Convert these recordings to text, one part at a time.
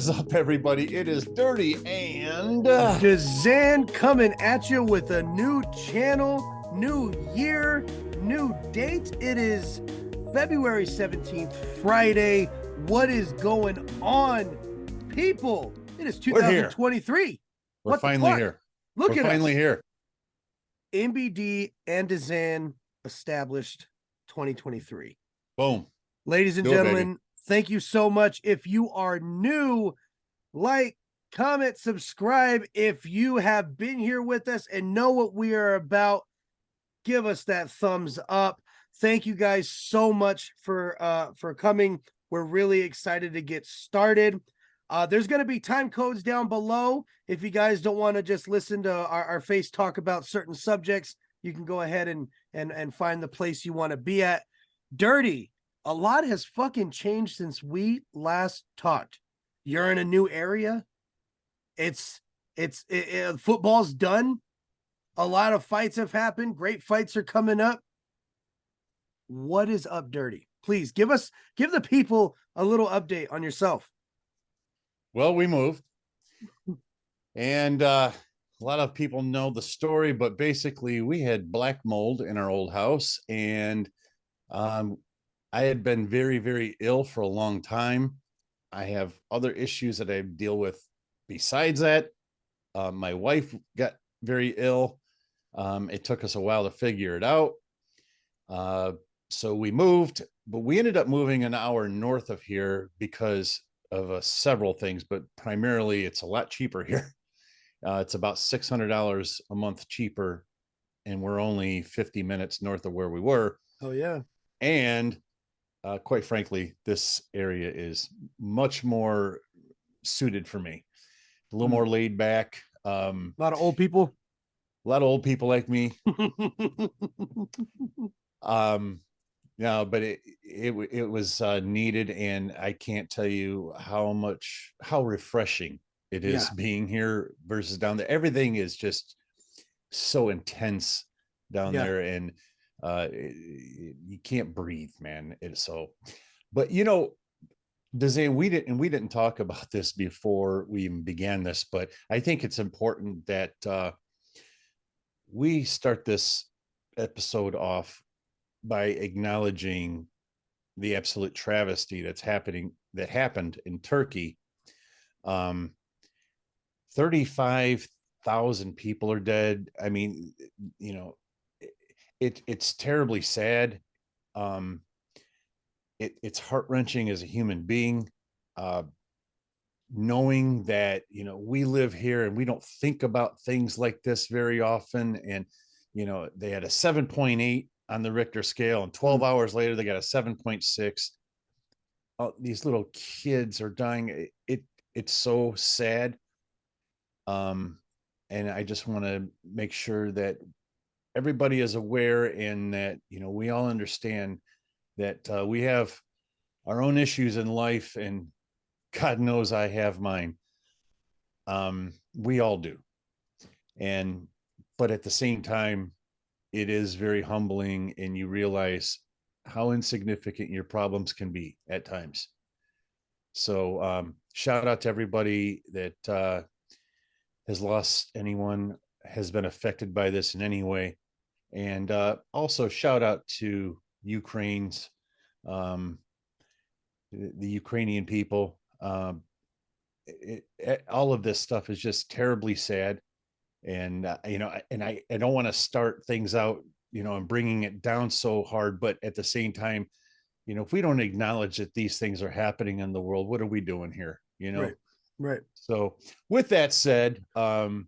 is up, everybody? It is Dirty and DZAN coming at you with a new channel, new year, new date. It is February 17th, Friday. What is going on, people? It is 2023. We're finally here. Look We're at finally us. here. MBD and DZAN established 2023. Boom. Ladies and gentlemen, thank you so much. If you are new, like, comment, subscribe. If you have been here with us and know what we are about, give us that thumbs up. Thank you guys so much for coming. We're really excited to get started. There's going to be time codes down below. If you guys don't want to just listen to our face talk about certain subjects, you can go ahead and find the place you want to be at. Dirty. A lot has fucking changed since we last talked. You're in a new area. Football's done. A lot of fights have happened. Great fights are coming up. What is up, Dirty? Please give the people a little update on yourself. Well, we moved, and a lot of people know the story, but basically we had black mold in our old house, and I had been very, very ill for a long time. I have other issues that I deal with besides that. My wife got very ill. It took us a while to figure it out. So we moved, but we ended up moving an hour north of here because of several things, but primarily it's a lot cheaper here. It's about $600 a month cheaper, and we're only 50 minutes north of where we were. Oh, yeah. And quite frankly, this area is much more suited for me. A little more laid back. A lot of old people. A lot of old people like me. No, but it was needed, and I can't tell you how refreshing it is being here versus down there. Everything is just so intense down there, and you can't breathe, man. But you know, DZAN, we didn't talk about this before we even began this, but I think it's important that we start this episode off by acknowledging the absolute travesty that happened in Turkey. 35,000 people are dead. I mean, you know, it's terribly sad. It's heart-wrenching as a human being, knowing that, you know, we live here and we don't think about things like this very often. And, you know, they had a 7.8 on the Richter scale, and 12 hours later, they got a 7.6. Oh, these little kids are dying. It's so sad. And I just want to make sure that everybody is aware, and that, you know, we all understand that we have our own issues in life, and God knows I have mine. We all do. But at the same time, it is very humbling, and you realize how insignificant your problems can be at times. So shout out to everybody that has lost anyone, has been affected by this in any way. And also shout out to Ukraine's, the Ukrainian people. All of this stuff is just terribly sad. And, you know, and I don't want to start things out, you know, and bringing it down so hard, but at the same time, you know, if we don't acknowledge that these things are happening in the world, what are we doing here? You know? Right. So with that said, for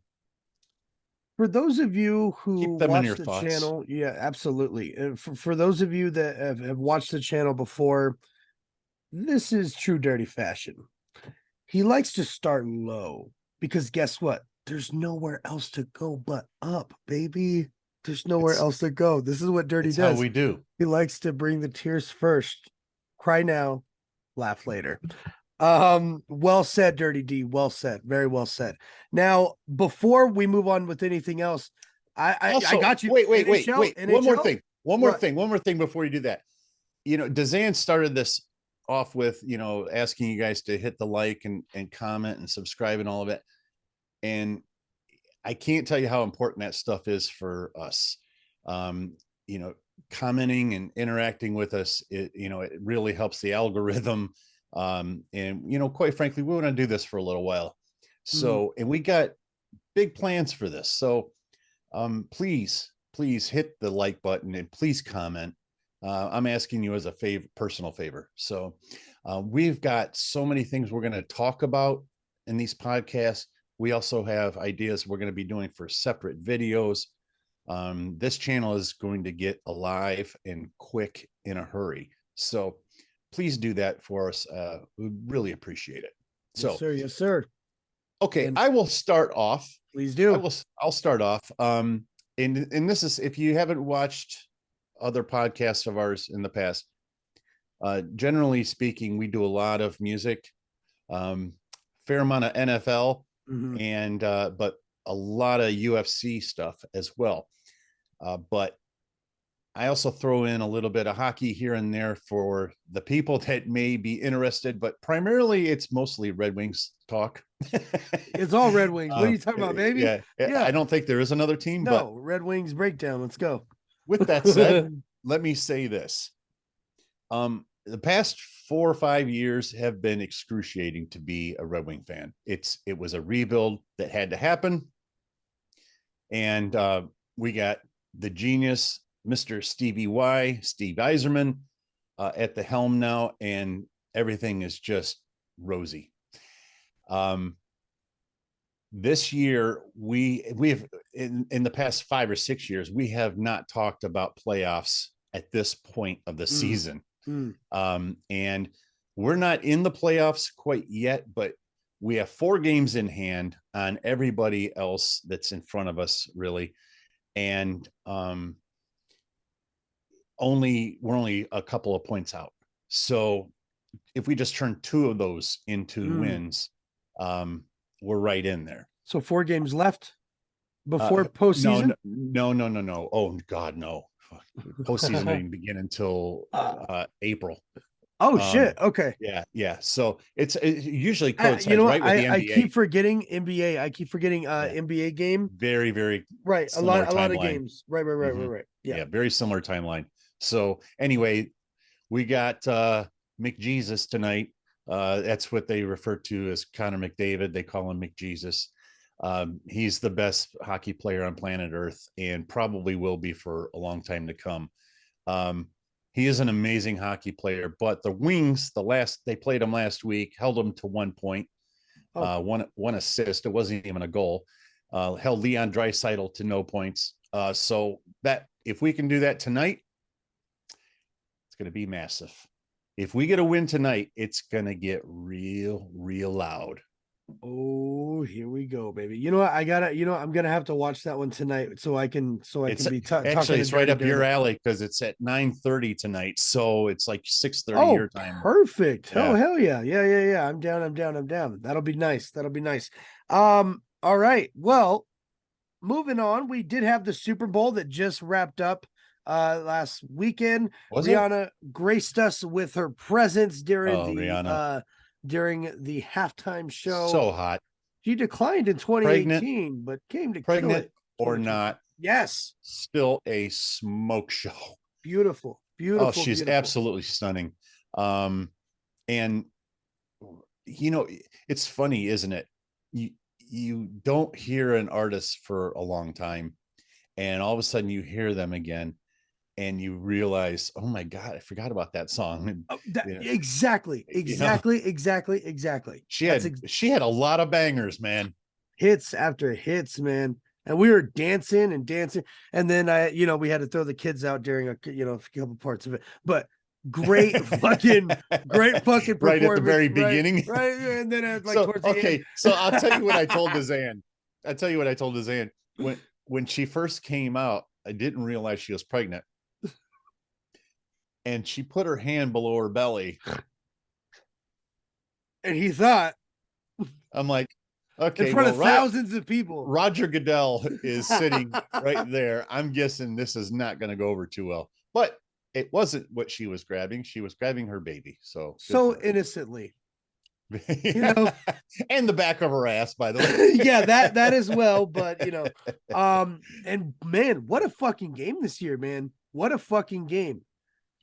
those of you who watch the thoughts. Channel, yeah, absolutely. For those of you that have watched the channel before, this is true Dirty fashion. He likes to start low because guess what? There's nowhere else to go but up, baby. There's nowhere else to go. This is what Dirty does. How we do. He likes to bring the tears first. Cry now, laugh later. Well said, Dirty D. Well said. Very well said. Now, before we move on with anything else, I got you. Wait. NHL? One more thing before you do that. You know, DZAN started this off with, asking you guys to hit the like and comment and subscribe and all of it. And I can't tell you how important that stuff is for us. Commenting and interacting with us, it really helps the algorithm. And quite frankly, we want to do this for a little while. So, and we got big plans for this. So, please hit the like button and please comment. I'm asking you as a personal favor. So, we've got so many things we're going to talk about in these podcasts. We also have ideas we're going to be doing for separate videos. This channel is going to get alive and quick in a hurry. So please do that for us. We really appreciate it. So, yes, sir. Yes, sir. Okay. And I will start off. Please do. I'll start off. And this is, if you haven't watched other podcasts of ours in the past, generally speaking, we do a lot of music, fair amount of NFL, and but a lot of UFC stuff as well. But I also throw in a little bit of hockey here and there for the people that may be interested, but primarily it's mostly Red Wings talk. It's all Red Wings. What are you talking about, baby? Yeah. I don't think there is another team. No, but Red Wings breakdown. Let's go. With that said, let me say this. The past 4 or 5 years have been excruciating to be a Red Wing fan. It was a rebuild that had to happen. And we got the genius, Mr. Steve Yzerman, at the helm now, and everything is just rosy. This year, we have in the past 5 or 6 years, we have not talked about playoffs at this point of the season. And we're not in the playoffs quite yet, but we have 4 games in hand on everybody else that's in front of us, really. And we're only a couple of points out. So if we just turn 2 of those into wins, we're right in there. So 4 games left before postseason? No. Oh God, no. Postseason didn't begin until April. Oh shit. Okay. Yeah. So it's usually coincides right with the NBA. I keep forgetting NBA. I keep forgetting NBA game. Very, very right. A lot of games. Right. Yeah, very similar timeline. So anyway, we got McJesus tonight. That's what they refer to as Connor McDavid. They call him McJesus. He's the best hockey player on planet Earth and probably will be for a long time to come. He is an amazing hockey player, but the Wings, they played him last week, held him to 1 point, one assist. It wasn't even a goal. Held Leon Draisaitl to no points. So that if we can do that tonight, it's going to be massive. If we get a win tonight, it's going to get real loud. Oh, here we go, baby. You know what? I'm going to have to watch that one tonight so I can be talking. Actually, it's right up your alley because it's at 9:30 tonight. So it's like 6:30 your time. Perfect. Yeah. Oh, hell yeah. Yeah. I'm down. That'll be nice. All right. Well, moving on. We did have the Super Bowl that just wrapped up last weekend. Rihanna graced us with her presence during the halftime show. So hot. She declined in 2018, but came to pregnant or not. Yes. Still a smoke show. Beautiful. Oh, she's absolutely stunning. And it's funny, isn't it? You don't hear an artist for a long time, and all of a sudden you hear them again. And you realize, oh my God, I forgot about that song. Exactly. She had a lot of bangers, man. Hits after hits, man. And we were dancing. And then we had to throw the kids out during a couple parts of it. But great fucking performance. Right at the very beginning. Right. And then towards the end. So I'll tell you what I told DZAN. When she first came out, I didn't realize she was pregnant. And she put her hand below her belly. And he thought. I'm like, okay. In front of thousands of people. Roger Goodell is sitting right there. I'm guessing this is not going to go over too well. But it wasn't what she was grabbing. She was grabbing her baby. So So innocently. You know, and the back of her ass, by the way. Yeah, that as well. But and man, what a fucking game this year, man. What a fucking game.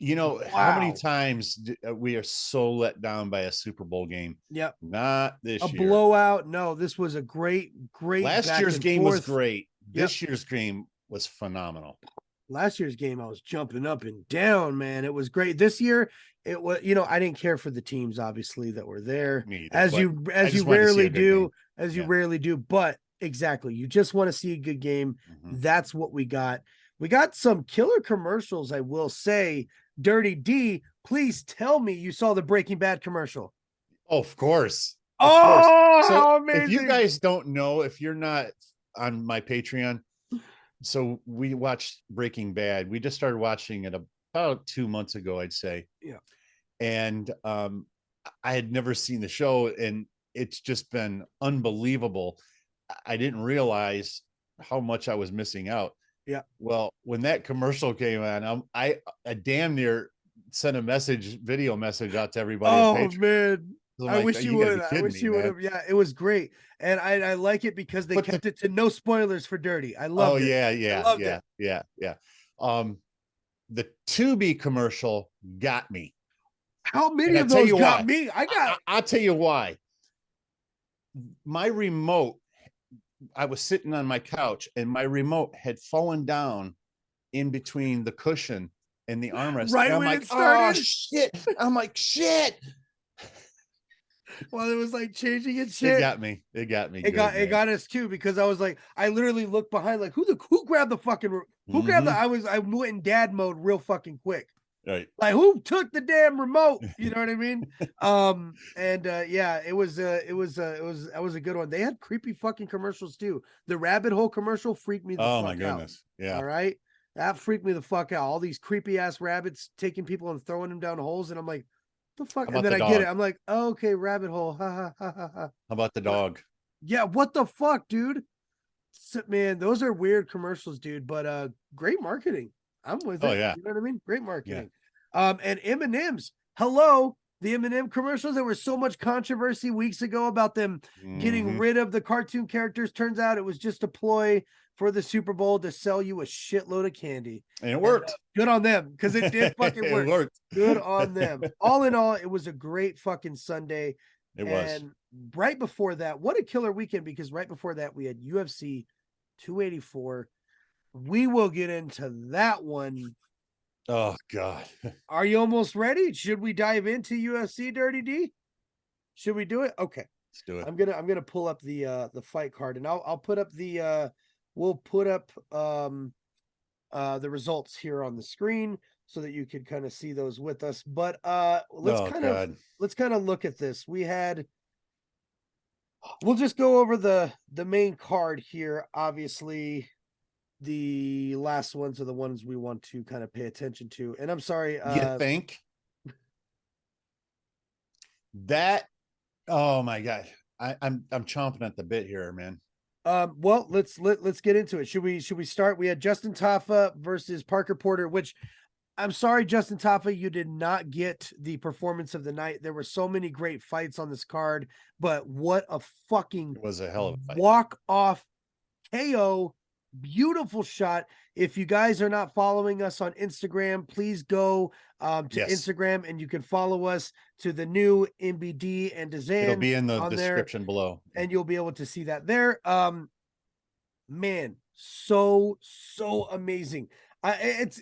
You know, how many times we are so let down by a Super Bowl game? Yep. Not this year. A blowout. No, this was a great. Last year's game was great. This year's game was phenomenal. Last year's game, I was jumping up and down, man. It was great. This year, it was, I didn't care for the teams, obviously, that were there. As you rarely do. But exactly, you just want to see a good game. Mm-hmm. That's what we got. We got some killer commercials, I will say. Dirty D, please tell me you saw the Breaking Bad commercial. Oh, of course. So amazing. If you guys don't know, if you're not on my Patreon, so we watched Breaking Bad. We just started watching it about 2 months ago, I'd say. Yeah. And I had never seen the show, and it's just been unbelievable. I didn't realize how much I was missing out. Yeah. Well, when that commercial came on, I damn near sent a video message out to everybody. Oh man. I wish you would. I wish you would have. Yeah, it was great. And I like it because they kept it to no spoilers for Dirty. I love it. Yeah. The Tubi commercial got me. How many of those got me? I'll tell you why. My remote, I was sitting on my couch and my remote had fallen down in between the cushion and the armrest. Right and when it started? Oh, shit. I'm like, shit. Well, it was like changing its shit. It got me. It got us too, because I was like, I literally looked behind, like, who grabbed the fucking grabbed the? I went in dad mode real fucking quick. Right. Like, who took the damn remote? You know what I mean? Yeah, it was a good one. They had creepy fucking commercials too. The rabbit hole commercial freaked me the fuck out. Oh my goodness. Yeah. All right. That freaked me the fuck out. All these creepy ass rabbits taking people and throwing them down holes, and I'm like, the fuck? And then I get it. I'm like, oh, okay, rabbit hole. Ha ha ha ha ha. How about the dog? Yeah, what the fuck, dude? Man, those are weird commercials, dude. But great marketing. I'm with it. Oh yeah. You know what I mean? Great marketing. Yeah. And M&M's. Hello. The M&M commercials. There was so much controversy weeks ago about them getting rid of the cartoon characters. Turns out it was just a ploy for the Super Bowl to sell you a shitload of candy. And it worked. Good on them, because it did fucking work. It worked. Good on them. All in all, it was a great fucking Sunday. It was. And right before that, what a killer weekend, because right before that, we had UFC 284. We will get into that one. Oh, God. Are you almost ready? Should we dive into UFC, Dirty D? Should we do it? Okay. Let's do it. I'm gonna pull up the fight card, and I'll put up we'll put up the results here on the screen so that you can kind of see those with us. But let's kind of look at this. We'll just go over the main card here. Obviously, the last ones are the ones we want to kind of pay attention to. And I'm sorry. You think that? Oh my God. I'm chomping at the bit here, man. Well, let's get into it. Should we start? We had Justin Tafa versus Parker Porter, which I'm sorry, Justin Tafa, you did not get the performance of the night. There were so many great fights on this card, but what a fucking it was a hell of a fight. Walk off KO. Beautiful shot. If you guys are not following us on Instagram, please go to Instagram, and you can follow us to the new MBD and DZAN. It'll be in the description below, and you'll be able to see that there. Man, so amazing.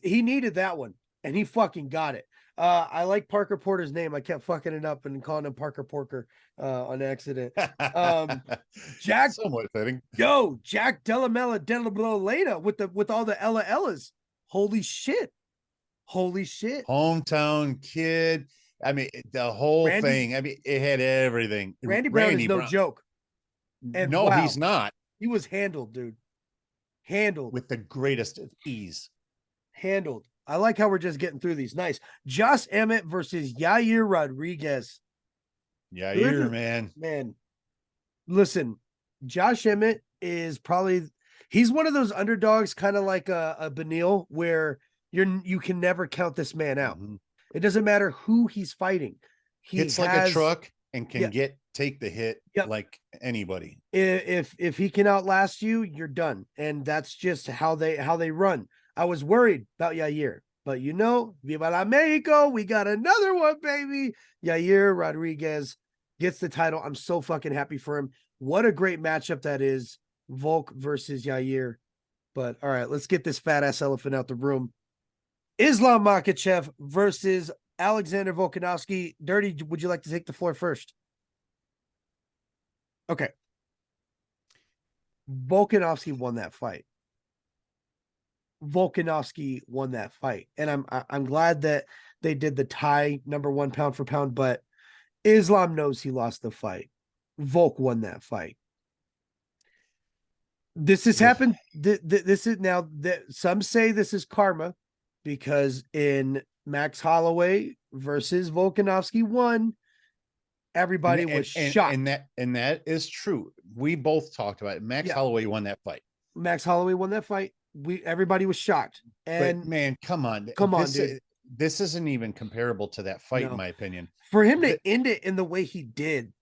He needed that one, and he fucking got it. I like Parker Porter's name. I kept fucking it up and calling him Parker Porker on accident. Jack, somewhat fitting. Yo, Jack Della with all the Ella Ellas. Holy shit. Hometown kid. I mean, the whole thing. I mean, it had everything. Randy Brown is no joke. And no, he's not. He was handled, dude. Handled with the greatest ease. Handled. I like how we're just getting through these. Nice. Josh Emmett versus Yair Rodriguez. Yair, man. Listen, Josh Emmett is he's one of those underdogs, kind of like a Beneil, where, You can never count this man out. Mhm. It doesn't matter who he's fighting. Hits like a truck and can take the hit like anybody. If he can outlast you, you're done. And that's just how they run. I was worried about Yair, but Viva la Mexico, we got another one, baby. Yair Rodriguez gets the title. I'm so fucking happy for him. What a great matchup that is. Volk versus Yair. But all right, let's get this fat ass elephant out the room. Islam Makhachev versus Alexander Volkanovski. Dirty, would you like to take the floor first? Okay. Volkanovski won that fight. And I'm glad that they did the tie number 1 pound for pound, but Islam knows he lost the fight. Volk won that fight. This has happened. This is now that some say this is karma, because in Max Holloway versus Volkanovski 1, everybody was shocked. And that is true. We both talked about it. Max Holloway won that fight. Everybody was shocked. And but man, come on, dude. This isn't even comparable to that fight, in my opinion. For him to end it in the way he did,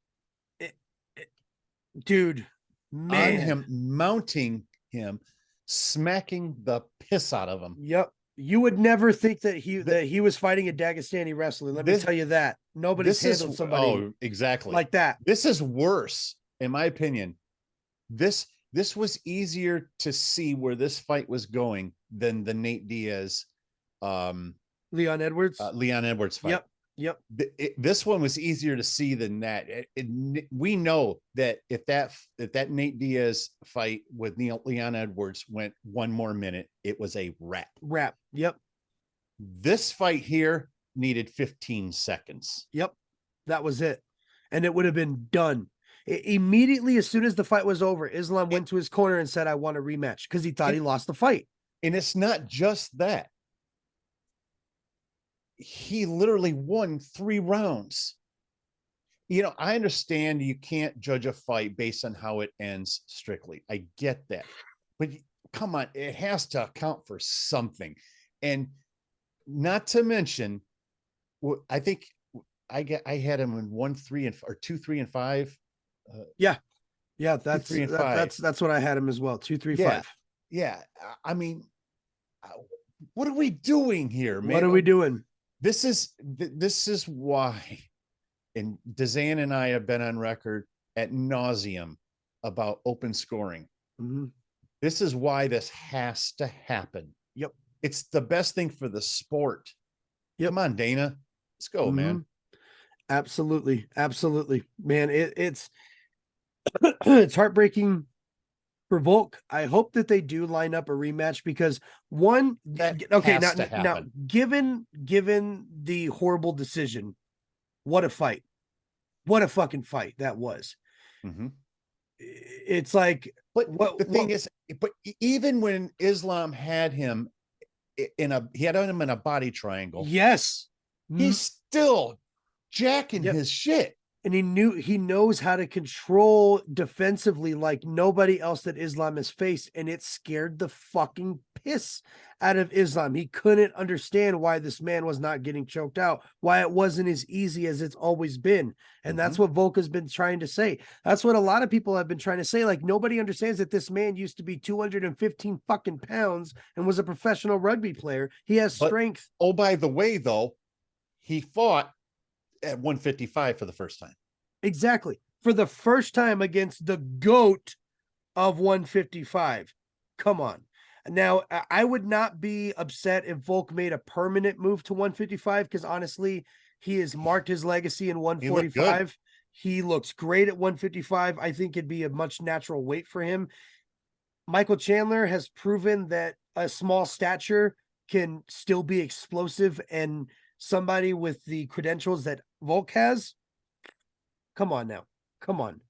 dude, man, on him, mounting him, smacking the piss out of him. Yep. You would never think that he was fighting a Dagestani wrestler. Let me tell you that. Nobody's handled somebody exactly like that. This is worse, in my opinion. This was easier to see where this fight was going than the Nate Diaz Leon Edwards fight. Yep. This one was easier to see than that. We know that if that Nate Diaz fight with Leon Edwards went 1 more minute, it was a wrap. Yep. This fight here needed 15 seconds. Yep. That was it. And it would have been done. Immediately, as soon as the fight was over, Islam went to his corner and said, I want a rematch, because he thought he lost the fight. And it's not just that. He literally won 3 rounds. I understand you can't judge a fight based on how it ends strictly. I get that. But come on, it has to account for something. And not to mention, I think I had him in 1-3 or 2-3-5. Yeah, that's 2-3-5. That's what I had him as well. 2-3-5. Yeah. I mean, what are we doing here, man? What are we doing? This is why, and DZAN and I have been on record ad nauseum about open scoring. Mm-hmm. This is why this has to happen. Yep. It's the best thing for the sport. Yep. Come on, Dana. Let's go, man. Absolutely. Man, it's it's heartbreaking for Volk. I hope that they do line up a rematch, because now given the horrible decision, what a fight. What a fucking fight that was. Mm-hmm. It's like, thing is, but even when Islam had him in a body triangle, yes, he's still jacking his shit. And he knows how to control defensively like nobody else that Islam has faced. And it scared the fucking piss out of Islam. He couldn't understand why this man was not getting choked out, why it wasn't as easy as it's always been. And that's what Volk has been trying to say. That's what a lot of people have been trying to say. Like, nobody understands that this man used to be 215 fucking pounds and was a professional rugby player. He has strength. Oh, by the way, though, he fought at 155 for the first time. Exactly. For the first time against the GOAT of 155. Come on. Now, I would not be upset if Volk made a permanent move to 155, because honestly, he has marked his legacy in 145. He looks great at 155. I think it'd be a much natural weight for him. Michael Chandler has proven that a small stature can still be explosive, and somebody with the credentials that Volk has, come on now. Come on.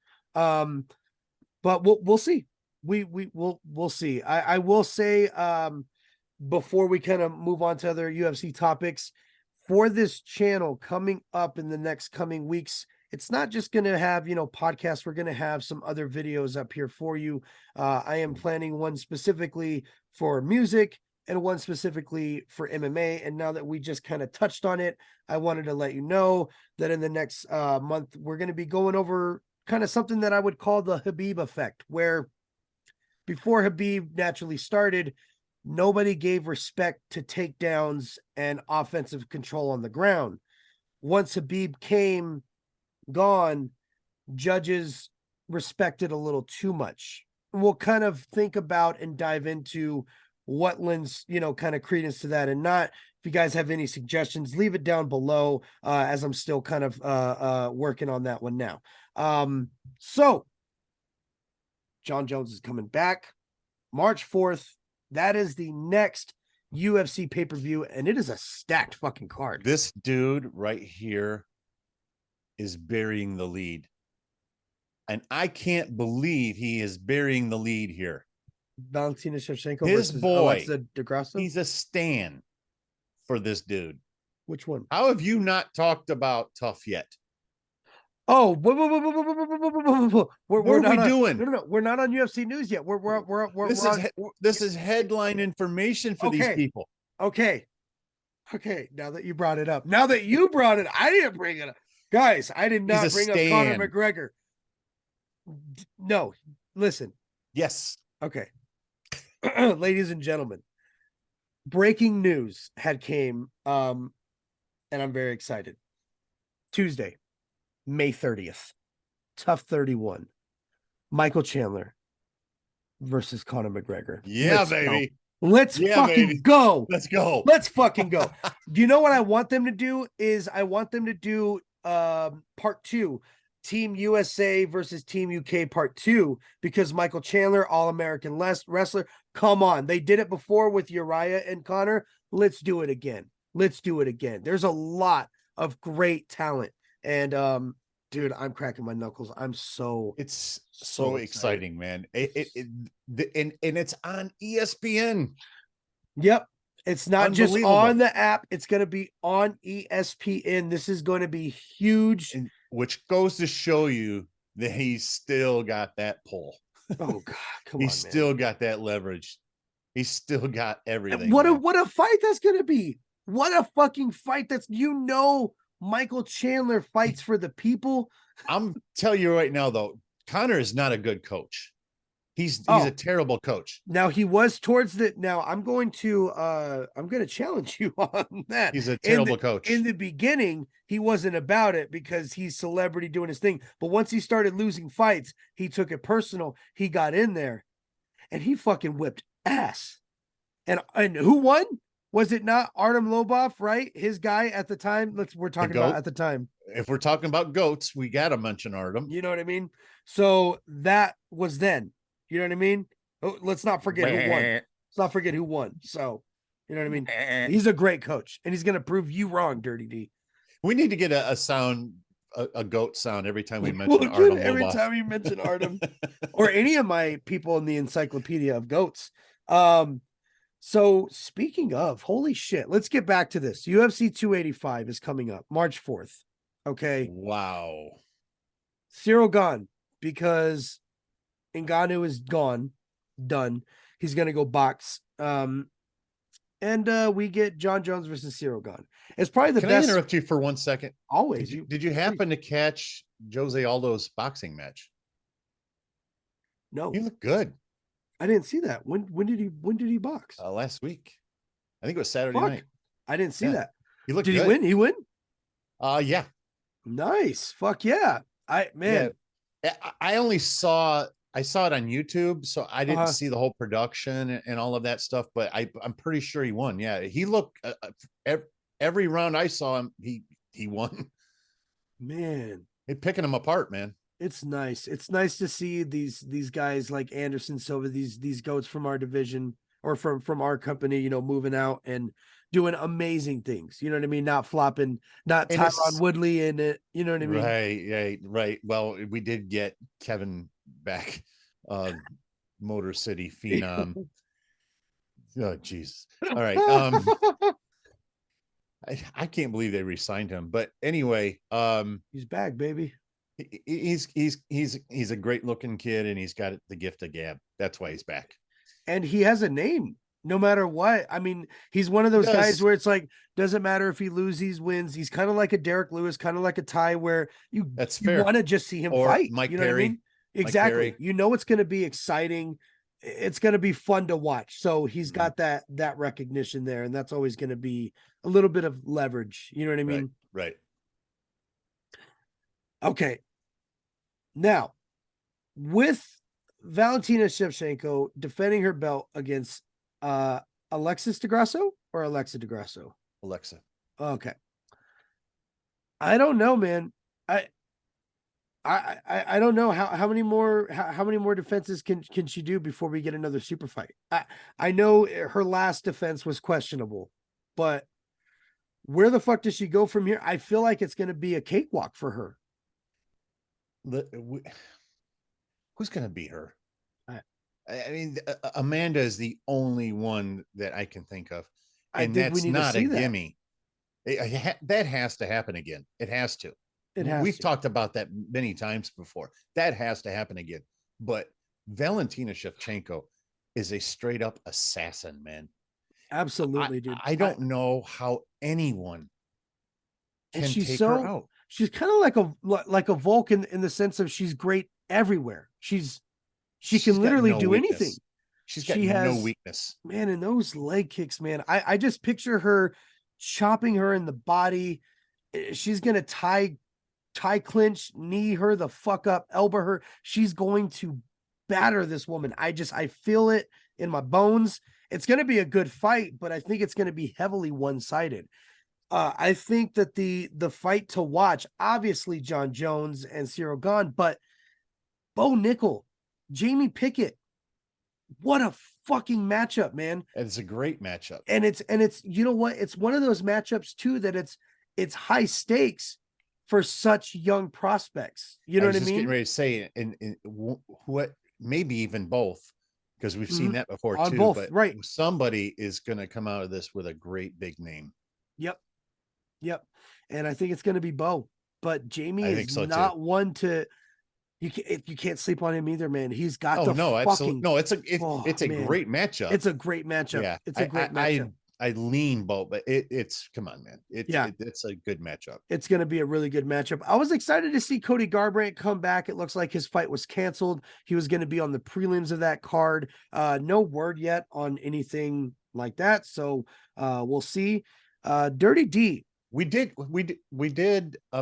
But we'll see. We'll see. I will say, before we kind of move on to other UFC topics, for this channel coming up in the next coming weeks, it's not just going to have, podcasts. We're going to have some other videos up here for you. I am planning one specifically for music, and one specifically for MMA. And now that we just kind of touched on it, I wanted to let you know that in the next month, we're going to be going over kind of something that I would call the Khabib effect, where before Khabib naturally started, nobody gave respect to takedowns and offensive control on the ground. Once Khabib came gone, judges respected a little too much. We'll kind of think about and dive into what lends, kind of credence to that and not. If you guys have any suggestions, leave it down below, as I'm still kind of working on that one now. So Jon Jones is coming back March 4th. That is the next UFC pay-per-view, and it is a stacked fucking card. This dude right here is burying the lead. And I can't believe he is burying the lead here. Valentina Shevchenko His versus boy, Alexa Degrasso. He's a stan for this dude. Which one? How have you not talked about Tough yet? Oh, what are we doing? No. We're not on UFC news yet. This is headline information for these people. Okay. Now that you brought it up, I didn't bring it up, guys. I did not bring up Conor McGregor. No, listen. Yes. Okay. Ladies and gentlemen, breaking news had came, and I'm very excited. Tuesday, May 30th, Tough 31, Michael Chandler versus Conor McGregor. Yeah, baby. Let's fucking go. Let's go. Let's fucking go. Do you know what I want them to do? I want them to do part 2. Team USA versus Team UK part 2, because Michael Chandler, All-American wrestler. Come on. They did it before with Uriah and Conor. Let's do it again. There's a lot of great talent. And dude, I'm cracking my knuckles. It's so exciting, man. And it's on ESPN. Yep. It's not just on the app. It's going to be on ESPN. This is going to be huge. Which goes to show you that he's still got that pull. Oh, God. Come on, He's still got that leverage. He's still got everything. What a fight that's going to be. What a fucking fight. Michael Chandler fights for the people. I'm telling you right now, though, Conor is not a good coach. He's a terrible coach. Now he was towards the. Now I'm going to challenge you on that. He's a terrible coach. In the beginning, he wasn't about it because he's celebrity doing his thing. But once he started losing fights, he took it personal. He got in there, and he fucking whipped ass. And who won? Was it not Artem Lobov, right? His guy at the time. We're talking about at the time. If we're talking about goats, we got to mention Artem. You know what I mean? So that was then. You know what I mean? Oh, let's not forget who won. Let's not forget who won. So, you know what I mean? He's a great coach, and he's going to prove you wrong, Dirty D. We need to get a sound, a goat sound every time we mention Artem. Every time you mention Artem, or any of my people in the encyclopedia of goats. So speaking of, holy shit, let's get back to this. UFC 285 is coming up March 4th. Okay. Wow. Cyril gone because Ngannou is done. He's going to go box. And we get Jon Jones versus Cyril gone. It's probably the best. Can I interrupt you for 1 second? Always. Did you happen to catch Jose Aldo's boxing match? No. He looked good. I didn't see that. When did he box? Last week. I think it was Saturday night. I didn't see that. He looked good. Did he win? Yeah. Nice. Fuck yeah. I only saw it on YouTube, so I didn't see the whole production and all of that stuff, but I'm pretty sure he won. Yeah, he looked every round I saw him, he won. Man, they're picking him apart, man. It's nice. It's nice to see these guys like Anderson Silva, these goats from our division or from our company, moving out and doing amazing things. You know what I mean? Not flopping, not Tyron Woodley in it. You know what I mean? Right. Well, we did get Kevin back, Motor City Phenom. Oh, Jesus. All right. I can't believe they re-signed him, but anyway, he's back, baby. He's a great looking kid, and he's got the gift of gab. That's why he's back. And he has a name. no matter what. I mean, he's one of those guys Does where it's like, doesn't matter if he loses, wins. He's kind of like a Derek Lewis, kind of like a Ty, where that's you fair. want to just see him Or fight. Mike You know what I Perry. mean? Mike Exactly. Perry. You know it's going to be exciting. It's going to be fun to watch. So he's got that recognition there, and that's always going to be a little bit of leverage. You know what I mean? Right. Okay. Now, with Valentina Shevchenko defending her belt against Alexis DeGrasso or Alexa DeGrasso? Alexa. Okay. I don't know, man. I don't know how many more defenses can she do before we get another super fight. I know her last defense was questionable, but where the fuck does she go from here? I feel like it's going to be a cakewalk for her. Who's going to beat her? I mean, Amanda is the only one that I can think of, and think we that's need not to see a gimme. That has to happen again. It has to. We've talked about that many times before. That has to happen again. But Valentina Shevchenko is a straight up assassin, man. Absolutely, dude. I don't know how anyone can take her out. She's kind of like a Vulcan in the sense of she's great everywhere. She can literally do anything. She's got no weakness. Man, and those leg kicks, man. I just picture her chopping her in the body. She's gonna tie clinch, knee her the fuck up, elbow her. She's going to batter this woman. I feel it in my bones. It's gonna be a good fight, but I think it's gonna be heavily one-sided. I think that the fight to watch, obviously John Jones and Cyril Gahn, but Bo Nickel, Jamie Pickett, what a fucking matchup, man. It's a great matchup. And it's you know what? It's one of those matchups too that it's high stakes for such young prospects. You know what I mean? Getting ready to say, and what maybe even both, because we've seen that before on too. Both, but right? Somebody is going to come out of this with a great big name. Yep. And I think it's going to be Bo. But Jamie is not one to. You can't sleep on him either, man. He's got absolutely. No, it's a great matchup. It's a great matchup. Yeah, it's a great matchup. I lean Bo, but it's come on, man. It's a good matchup. It's going to be a really good matchup. I was excited to see Cody Garbrandt come back. It looks like his fight was canceled. He was going to be on the prelims of that card. No word yet on anything like that. So we'll see. Dirty D. We did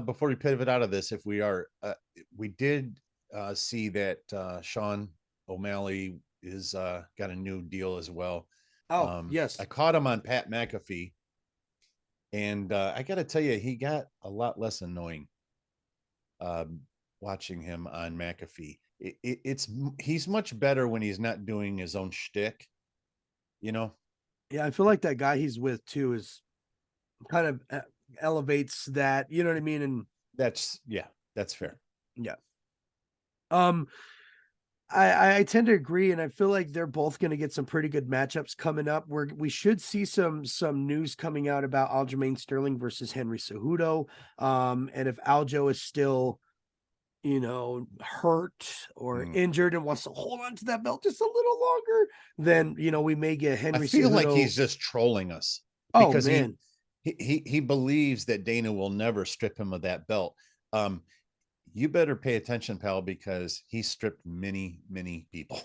before we pivot out of this, we did see that Sean O'Malley is got a new deal as well. Yes. I caught him on Pat McAfee, and I got to tell you, he got a lot less annoying watching him on McAfee. He's much better when he's not doing his own shtick, you know? Yeah, I feel like that guy he's with too is kind of elevates that, you know what I mean? And that's fair. Yeah. I tend to agree, and I feel like they're both going to get some pretty good matchups coming up. We should see some news coming out about Aljamain Sterling versus Henry Cejudo. And if Aljo is still, hurt or injured and wants to hold on to that belt just a little longer, then we may get Henry. I feel Cejudo. like he's just trolling us because he believes that Dana will never strip him of that belt. You better pay attention, pal, because he stripped many, many people.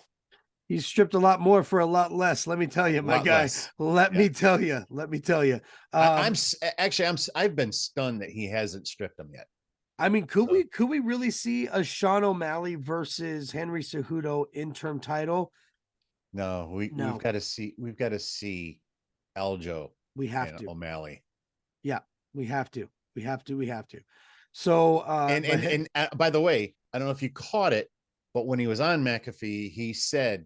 He's stripped a lot more for a lot less. Let me tell you, my guy. Let me tell you. I've been stunned that he hasn't stripped them yet. I mean, could we really see a Sean O'Malley versus Henry Cejudo interim title? No, we've got to see Aljo. We have to. O'Malley. Yeah, we have to. So, and by the way, I don't know if you caught it, but when he was on McAfee, he said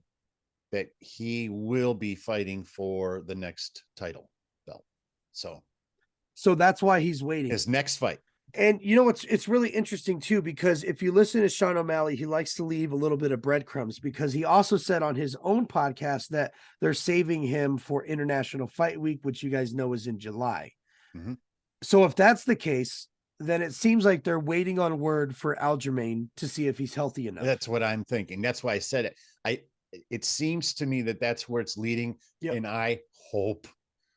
that he will be fighting for the next title belt. So that's why he's waiting. His next fight. And it's really interesting too, because if you listen to Sean O'Malley, he likes to leave a little bit of breadcrumbs, because he also said on his own podcast that they're saving him for International Fight Week, which you guys know is in July. Mm-hmm. So if that's the case, then it seems like they're waiting on word for Aljamain to see if he's healthy enough. That's what I'm thinking. That's why I said it. it seems to me that that's where it's leading. Yep. And I hope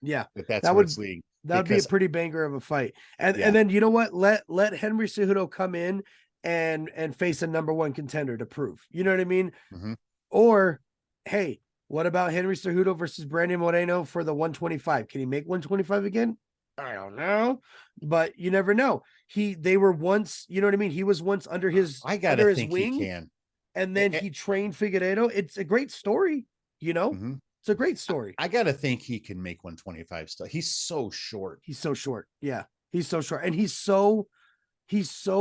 that's that where would it's leading. that would be a pretty banger of a fight. And then you know what? Let Henry Cejudo come in and face a number one contender to prove. You know what I mean? Mm-hmm. Or hey, what about Henry Cejudo versus Brandon Moreno for the 125? Can he make 125 again? I don't know, but you never know. They were once, you know what I mean? He was once under his wing, he can. And then he trained Figueiredo. It's a great story, you know? Mm-hmm. It's a great story. I gotta think he can make 125 still. He's so short. He's so short. Yeah. He's so short. And he's so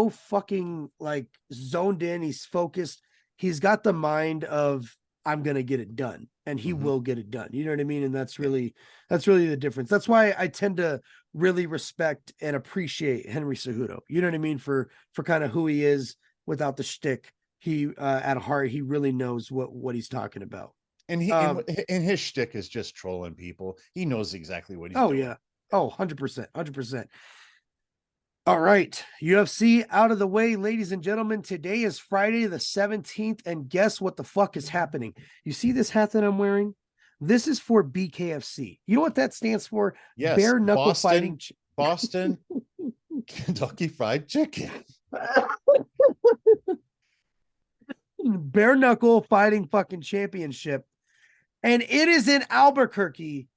fucking like zoned in. He's focused. He's got the mind of I'm gonna get it done. And he will get it done. You know what I mean? And that's really the difference. That's why I tend to really respect and appreciate Henry Cejudo. You know what I mean? For kind of who he is without the shtick. He at heart, he really knows what he's talking about. And and his shtick is just trolling people. He knows exactly what he's doing. Yeah. Oh, 100%. 100%. All right. UFC out of the way, ladies and gentlemen. Today is Friday the 17th. And guess what the fuck is happening? You see this hat that I'm wearing? This is for BKFC. You know what that stands for? Yes. Bare knuckle fighting. Boston Kentucky Fried Chicken. Bare knuckle fighting fucking championship. And it is in Albuquerque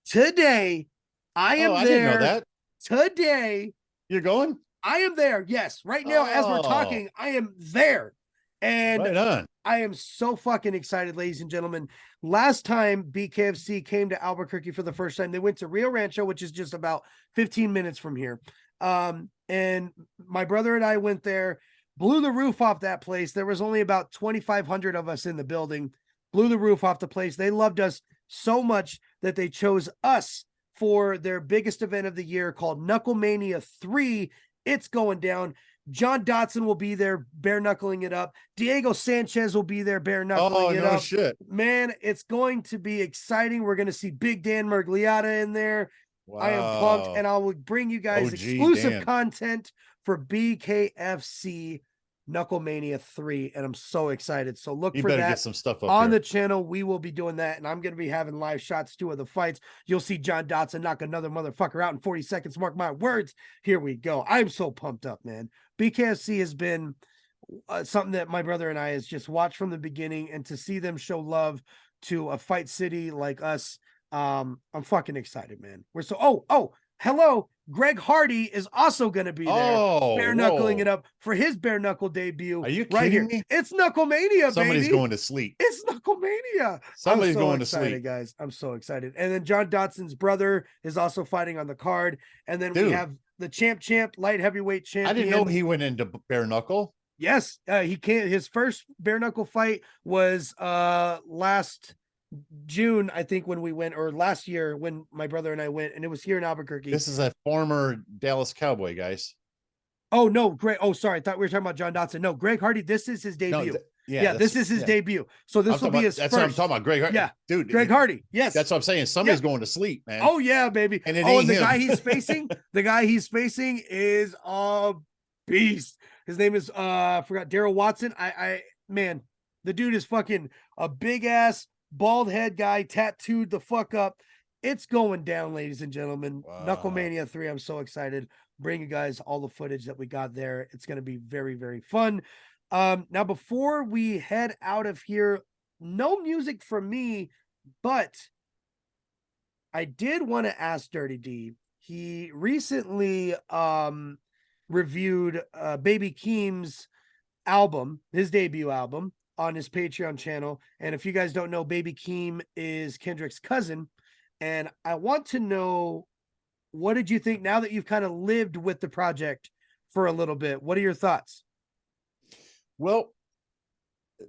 today. I am there. I didn't know that. Today. You're going? I am there. Yes. Right now, as we're talking, I am there. And right on. I am so fucking excited, ladies and gentlemen. Last time BKFC came to Albuquerque for the first time, they went to Rio Rancho, which is just about 15 minutes from here. And my brother and I went there, blew the roof off that place. There was only about 2,500 of us in the building. Blew the roof off the place. They loved us so much that they chose us for their biggest event of the year called Knuckle Mania 3. It's going down. John Dotson will be there bare knuckling it up. Diego Sanchez will be there bare knuckling it up. Shit. Man, it's going to be exciting. We're going to see Big Dan Mergliata in there. Wow. I am pumped, and I will bring you guys exclusive content for BKFC Knuckle Mania 3, and I'm so excited. So look for that. Get some stuff up on the channel. We will be doing that, and I'm going to be having live shots too of the fights. You'll see John Dotson knock another motherfucker out in 40 seconds. Mark my words. Here we go. I'm so pumped up, man. BKFC has been something that my brother and I has just watched from the beginning, and to see them show love to a fight city like us, I'm fucking excited, man. We're so hello. Greg Hardy is also going to be there, bare knuckling it up for his bare knuckle debut. Are you kidding me? It's Knuckle Mania, Somebody's going to sleep. It's Knuckle Mania. Somebody's going to sleep, guys. I'm so excited. And then John Dotson's brother is also fighting on the card. And then we have the champ, light heavyweight champion. I didn't know he went into bare knuckle. Yes, he can't. His first bare knuckle fight was last June, I think, when we went, or last year when my brother and I went, and it was here in Albuquerque. This is a former Dallas Cowboy, guys. Oh no, Greg. Oh, sorry, I thought we were talking about John Dotson. No, Greg Hardy. This is his debut. This is his debut. So this will be his that's first. What I'm talking about. Greg Hardy. Yeah, dude. Greg Hardy. Yes, that's what I'm saying. Somebody's going to sleep, man. Oh yeah, baby. And the guy he's facing, is a beast. His name is I forgot, Daryl Watson. Man, the dude is fucking a big ass bald head guy, tattooed the fuck up. It's going down, ladies and gentlemen. Wow. Knuckle Mania 3. I'm so excited. Bring you guys all the footage that we got there. It's going to be very, very fun. Now, before we head out of here, no music from me, but I did want to ask Dirty D. He recently reviewed Baby Keems' album, his debut album, on his Patreon channel. And if you guys don't know, Baby Keem is Kendrick's cousin. And I want to know, what did you think now that you've kind of lived with the project for a little bit? What are your thoughts? Well,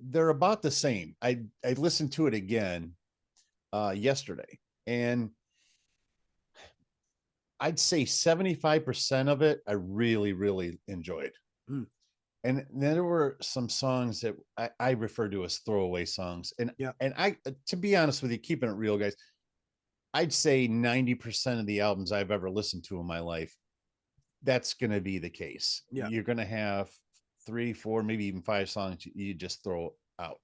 they're about the same. I listened to it again yesterday, and I'd say 75% of it I really, really enjoyed. And then there were some songs that I refer to as throwaway songs. And I, to be honest with you, keeping it real, guys, I'd say 90% of the albums I've ever listened to in my life, that's going to be the case. Yeah. You're going to have 3, 4, maybe even 5 songs you just throw out.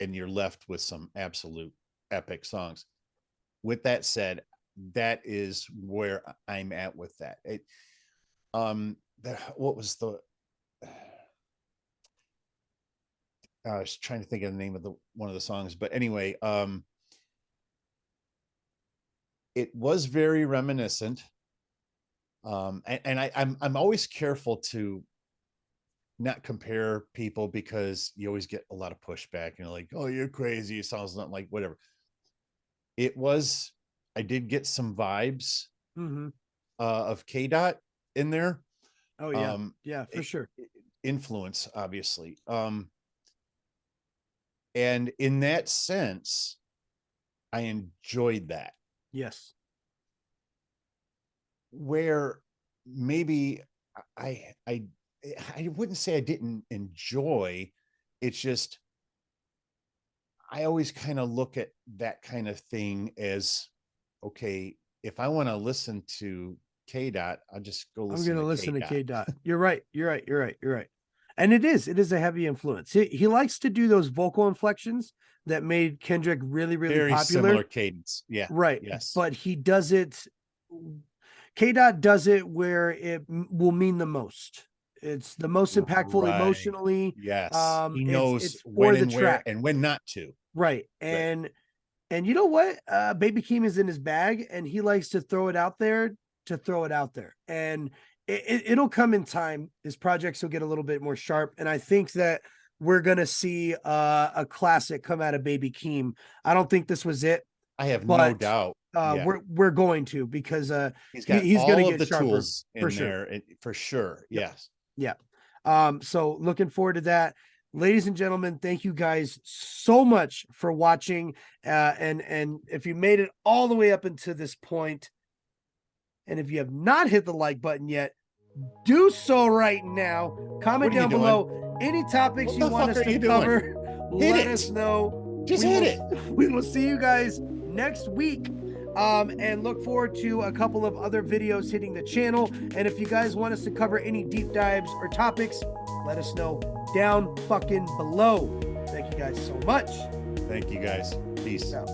and you're left with some absolute epic songs. With that said, that is where I'm at with that. What was the I was trying to think of the name of one of the songs, but anyway, it was very reminiscent. I'm always careful to not compare people, because you always get a lot of pushback, like, oh, you're crazy, it sounds not like whatever. I did get some vibes of K-Dot in there. Oh yeah. Yeah, for sure. Influence, obviously. And in that sense, I enjoyed that. Yes. Where maybe I wouldn't say I didn't enjoy, it's just I always kind of look at that kind of thing as, okay, if I want to listen to K-Dot, I'll just go listen. I'm going to listen to K-Dot. You're right. And it is a heavy influence. He likes to do those vocal inflections that made Kendrick really, really very popular. Similar cadence. Yeah. Right. Yes. But he does it. K-Dot does it where it will mean the most. It's the most impactful emotionally. Yes. He knows it's when and where and when not to. Right. And you know what? Baby Keem is in his bag, and he likes to throw it out there And it'll come in time. His projects will get a little bit more sharp. And I think that we're going to see a classic come out of Baby Keem. I don't think this was it. I have no doubt. We're going to, because he's got he's going to get the sharper, tools in there for sure. Yep. Yes. Yeah. So looking forward to that. Ladies and gentlemen, thank you guys so much for watching. And if you made it all the way up until this point, and if you have not hit the like button yet, do so right now. Comment down below any topics you want us to cover. Let us know. Just hit it. We will see you guys next week. And look forward to a couple of other videos hitting the channel. And if you guys want us to cover any deep dives or topics, let us know down fucking below. Thank you guys so much. Thank you guys. Peace out.